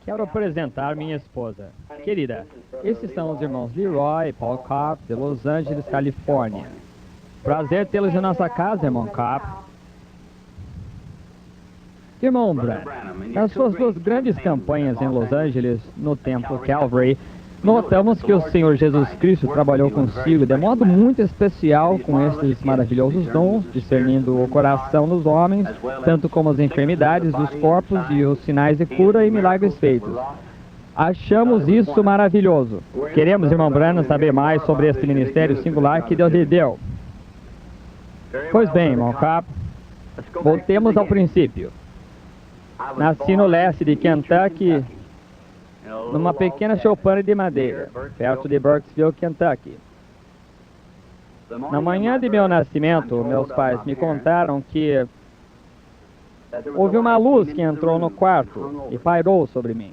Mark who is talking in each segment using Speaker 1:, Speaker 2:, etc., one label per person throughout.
Speaker 1: Quero apresentar minha esposa. Querida, esses são os irmãos Leroy e Paul Kopp, de Los Angeles, Califórnia. Prazer tê-los em nossa casa, irmão Kopp. Irmão Branham, nas suas duas grandes campanhas em Los Angeles, no Templo Calvary, notamos que o Senhor Jesus Cristo trabalhou consigo de modo muito especial com estes maravilhosos dons, discernindo o coração dos homens, tanto como as enfermidades dos corpos e os sinais de cura e milagres feitos. Achamos isso maravilhoso. Queremos, irmão Branham, saber mais sobre este ministério singular que Deus lhe deu. Pois bem, irmão Kopp, voltemos ao princípio. Nasci no leste de Kentucky, numa pequena choupana de madeira, perto de Burkesville, Kentucky. Na manhã de meu nascimento, meus pais me contaram que houve uma luz que entrou no quarto e pairou sobre mim.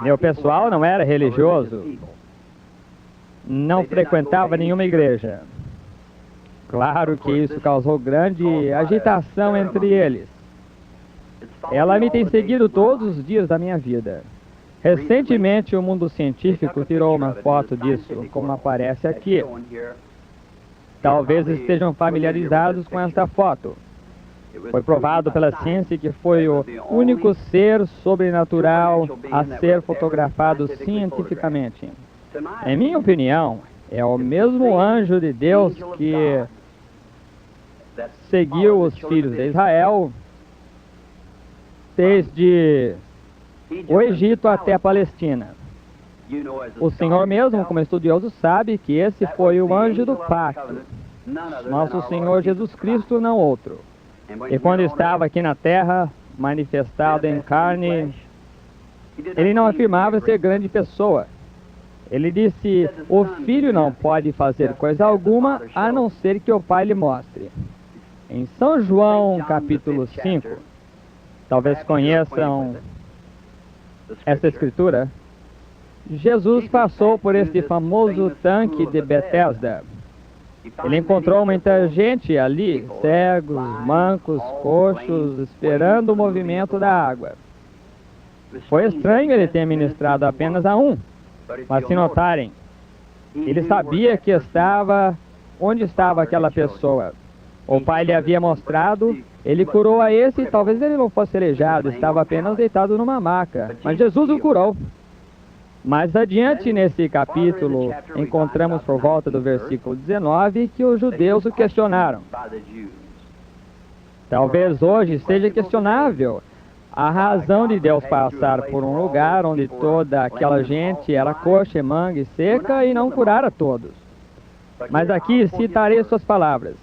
Speaker 1: Meu pessoal não era religioso, não frequentava nenhuma igreja. Claro que isso causou grande agitação entre eles. Ela me tem seguido todos os dias da minha vida. Recentemente, o mundo científico tirou uma foto disso, como aparece aqui. Talvez estejam familiarizados com esta foto. Foi provado pela ciência que foi o único ser sobrenatural a ser fotografado cientificamente. Em minha opinião, é o mesmo anjo de Deus que seguiu os filhos de Israel desde o Egito até a Palestina. O Senhor mesmo, como estudioso, sabe que esse foi o anjo do pacto. Nosso Senhor Jesus Cristo, não outro. E quando estava aqui na terra, manifestado em carne, ele não afirmava ser grande pessoa. Ele disse, o Filho não pode fazer coisa alguma, a não ser que o Pai lhe mostre. Em São João, capítulo 5, talvez conheçam essa escritura. Jesus passou por este famoso tanque de Betesda. Ele encontrou muita gente ali, cegos, mancos, coxos, esperando o movimento da água. Foi estranho ele ter ministrado apenas a um, mas se notarem, ele sabia que onde estava aquela pessoa. O Pai lhe havia mostrado, ele curou a esse, talvez ele não fosse aleijado, estava apenas deitado numa maca, mas Jesus o curou. Mais adiante nesse capítulo, encontramos por volta do versículo 19 que os judeus o questionaram. Talvez hoje seja questionável a razão de Deus passar por um lugar onde toda aquela gente era coxa, manga e seca e não curar a todos. Mas aqui citarei suas palavras.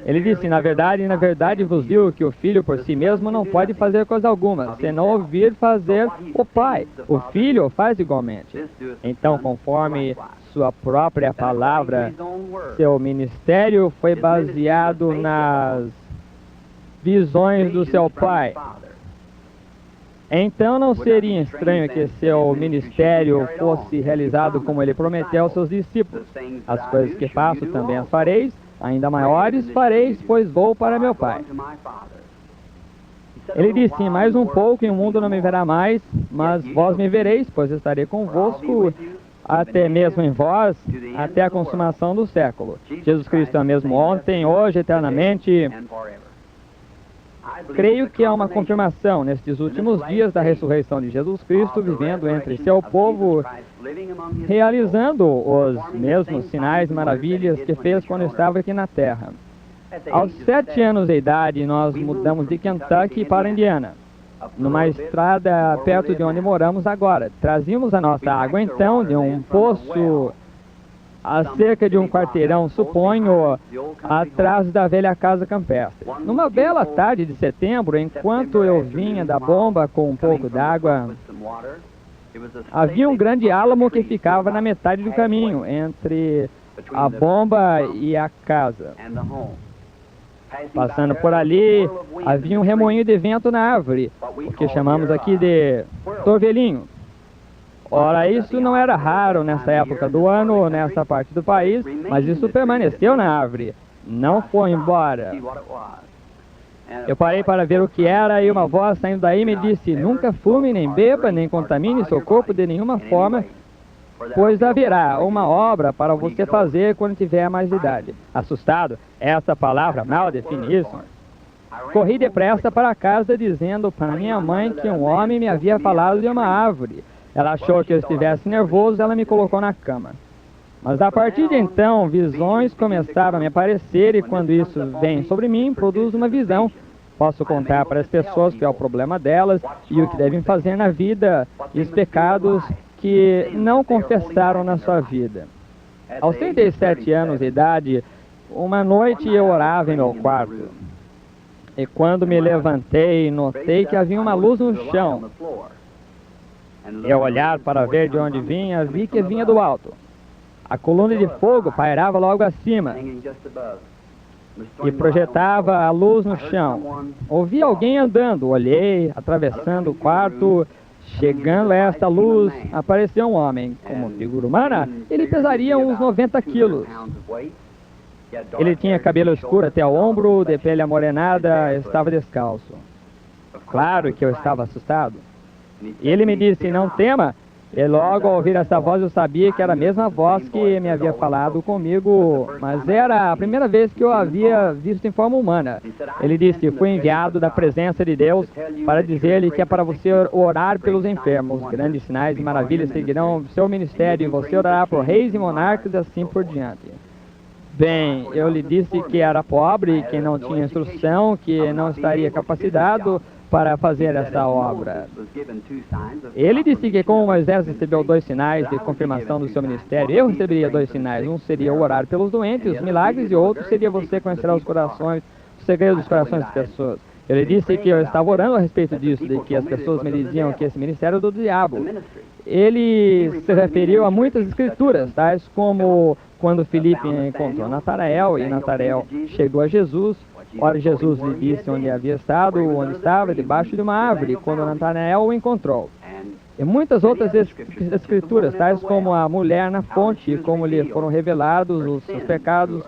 Speaker 1: Ele disse, na verdade vos digo que o Filho por si mesmo não pode fazer coisa alguma, senão ouvir fazer o Pai. O Filho o faz igualmente. Então, conforme sua própria palavra, seu ministério foi baseado nas visões do seu Pai. Então não seria estranho que seu ministério fosse realizado como ele prometeu aos seus discípulos. As coisas que faço também as fareis, ainda maiores fareis, pois vou para meu Pai. Ele disse, mais um pouco e o mundo não me verá mais, mas vós me vereis, pois estarei convosco, até mesmo em vós, até a consumação do século. Jesus Cristo é o mesmo ontem, hoje, eternamente. Creio que há uma confirmação nestes últimos dias da ressurreição de Jesus Cristo, vivendo entre seu povo, realizando os mesmos sinais e maravilhas que fez quando estava aqui na terra. Aos 7 anos de idade, nós mudamos de Kentucky para Indiana, numa estrada perto de onde moramos agora. Trazíamos a nossa água, então, de um poço a cerca de um quarteirão, suponho, atrás da velha casa campestre. Numa bela tarde de setembro, enquanto eu vinha da bomba com um pouco d'água, havia um grande álamo que ficava na metade do caminho, entre a bomba e a casa. Passando por ali, havia um remoinho de vento na árvore, o que chamamos aqui de torvelinho. Ora, isso não era raro nessa época do ano ou nessa parte do país, mas isso permaneceu na árvore, não foi embora. Eu parei para ver o que era e uma voz saindo daí me disse: nunca fume, nem beba, nem contamine seu corpo de nenhuma forma, pois haverá uma obra para você fazer quando tiver mais idade. Assustado, essa palavra mal define isso. Corri depressa para casa dizendo para minha mãe que um homem me havia falado de uma árvore. Ela achou que eu estivesse nervoso, ela me colocou na cama. Mas a partir de então, visões começaram a me aparecer e quando isso vem sobre mim, produz uma visão. Posso contar para as pessoas que é o problema delas e o que devem fazer na vida e os pecados que não confessaram na sua vida. Aos 37 anos de idade, uma noite eu orava em meu quarto. E quando me levantei, notei que havia uma luz no chão. Eu olhar para ver de onde vinha, vi que vinha do alto. A coluna de fogo pairava logo acima e projetava a luz no chão. Ouvi alguém andando, olhei, atravessando o quarto, chegando a esta luz, apareceu um homem. Como figura humana, ele pesaria uns 90 quilos. Ele tinha cabelo escuro até o ombro, de pele amorenada, estava descalço. Claro que eu estava assustado. Ele me disse: não tema. E logo ao ouvir essa voz eu sabia que era a mesma voz que me havia falado comigo, mas era a primeira vez que eu havia visto em forma humana. Ele disse: fui enviado da presença de Deus para dizer-lhe que é para você orar pelos enfermos. Grandes sinais e maravilhas seguirão seu ministério e você orará por reis e monarcas e assim por diante. Bem, eu lhe disse que era pobre, que não tinha instrução, que não estaria capacitado para fazer essa obra. Ele disse que como Moisés recebeu 2 sinais de confirmação do seu ministério, eu receberia 2 sinais. Um seria orar pelos doentes, os milagres, e outro seria você conhecer os corações, os segredos dos corações das pessoas. Ele disse que eu estava orando a respeito disso, de que as pessoas me diziam que esse ministério é do diabo. Ele se referiu a muitas escrituras, tais como quando Filipe encontrou Natanael e Natanael chegou a Jesus. Ora, Jesus lhe disse onde havia estado, onde estava, debaixo de uma árvore, quando Natanael o encontrou. E muitas outras escrituras, tais como a mulher na fonte, como lhe foram revelados os seus pecados,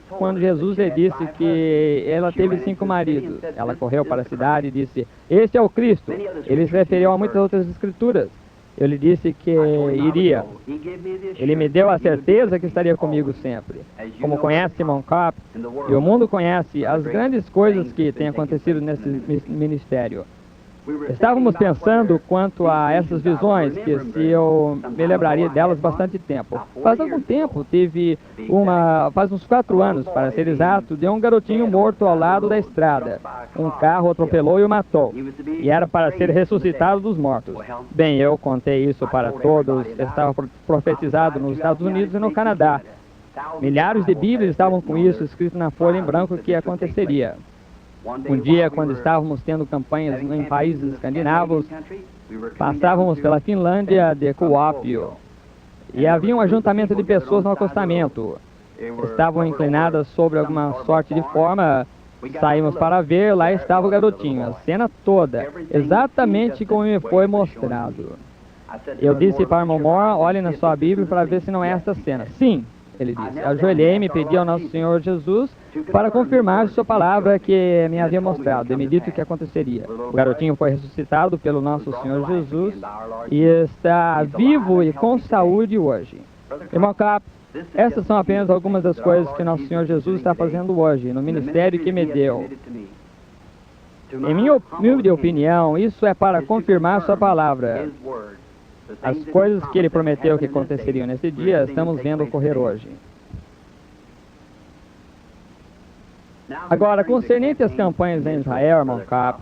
Speaker 1: quando Jesus lhe disse que ela teve 5 maridos. Ela correu para a cidade e disse: este é o Cristo. Ele se referiu a muitas outras escrituras. Eu lhe disse que iria. Ele me deu a certeza que estaria comigo sempre. Como conhece Simon Kopp, e o mundo conhece as grandes coisas que têm acontecido nesse ministério. Estávamos pensando quanto a essas visões, que se eu me lembraria delas bastante tempo. Faz algum tempo, faz uns 4 anos, para ser exato, de um garotinho morto ao lado da estrada. Um carro atropelou e o matou. E era para ser ressuscitado dos mortos. Bem, eu contei isso para todos, estava profetizado nos Estados Unidos e no Canadá. Milhares de Bíblias estavam com isso escrito na folha em branco que aconteceria. Um dia, quando estávamos tendo campanhas em países escandinavos, passávamos pela Finlândia de Kuopio e havia um ajuntamento de pessoas no acostamento. Estavam inclinadas sobre alguma sorte de forma. Saímos para ver, lá estava o garotinho, a cena toda, exatamente como me foi mostrado. Eu disse para o Moore: olhe na sua Bíblia para ver se não é esta cena. Sim, ele disse. Ajoelhei-me e pedi ao nosso Senhor Jesus para confirmar sua palavra que me havia mostrado, e me dito o que aconteceria. O garotinho foi ressuscitado pelo nosso Senhor Jesus e está vivo e com saúde hoje. Irmão Kopp, essas são apenas algumas das coisas que nosso Senhor Jesus está fazendo hoje, no ministério que me deu. Em minha humilde opinião, isso é para confirmar sua palavra. As coisas que ele prometeu que aconteceriam nesse dia, estamos vendo ocorrer hoje. Agora, concernente às campanhas em Israel, irmão Kopp,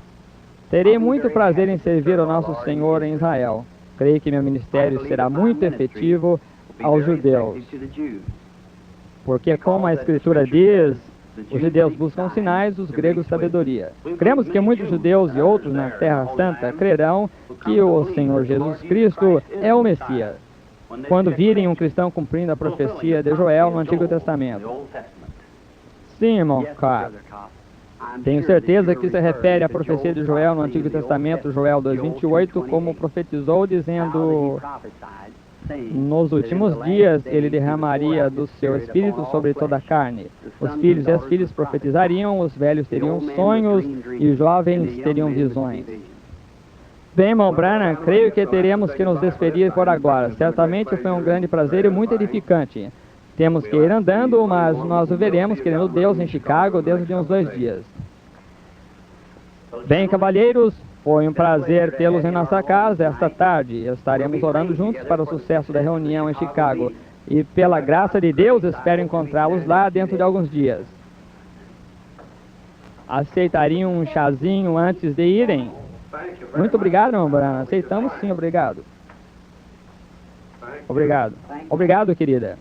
Speaker 1: terei muito prazer em servir ao nosso Senhor em Israel. Creio que meu ministério será muito efetivo aos judeus. Porque, como a Escritura diz, os judeus buscam sinais, os gregos sabedoria. Cremos que muitos judeus e outros na Terra Santa crerão que o Senhor Jesus Cristo é o Messias, quando virem um cristão cumprindo a profecia de Joel no Antigo Testamento. Sim, irmão Kopp. Tenho certeza que se refere à profecia de Joel no Antigo Testamento, Joel 2:28, como profetizou, dizendo: Nos últimos dias, ele derramaria do seu espírito sobre toda a carne. Os filhos e as filhas profetizariam, os velhos teriam sonhos e os jovens teriam visões. Bem, irmão Branham, creio que teremos que nos despedir por agora. Certamente foi um grande prazer e muito edificante. Temos que ir andando, mas nós o veremos, querendo Deus, em Chicago, dentro de uns 2 dias. Bem, cavalheiros, foi um prazer tê-los em nossa casa esta tarde. Estaremos orando juntos para o sucesso da reunião em Chicago. E, pela graça de Deus, espero encontrá-los lá dentro de alguns dias. Aceitariam um chazinho antes de irem? Muito obrigado, irmão Branham. Aceitamos sim, obrigado. Obrigado. Obrigado, querida.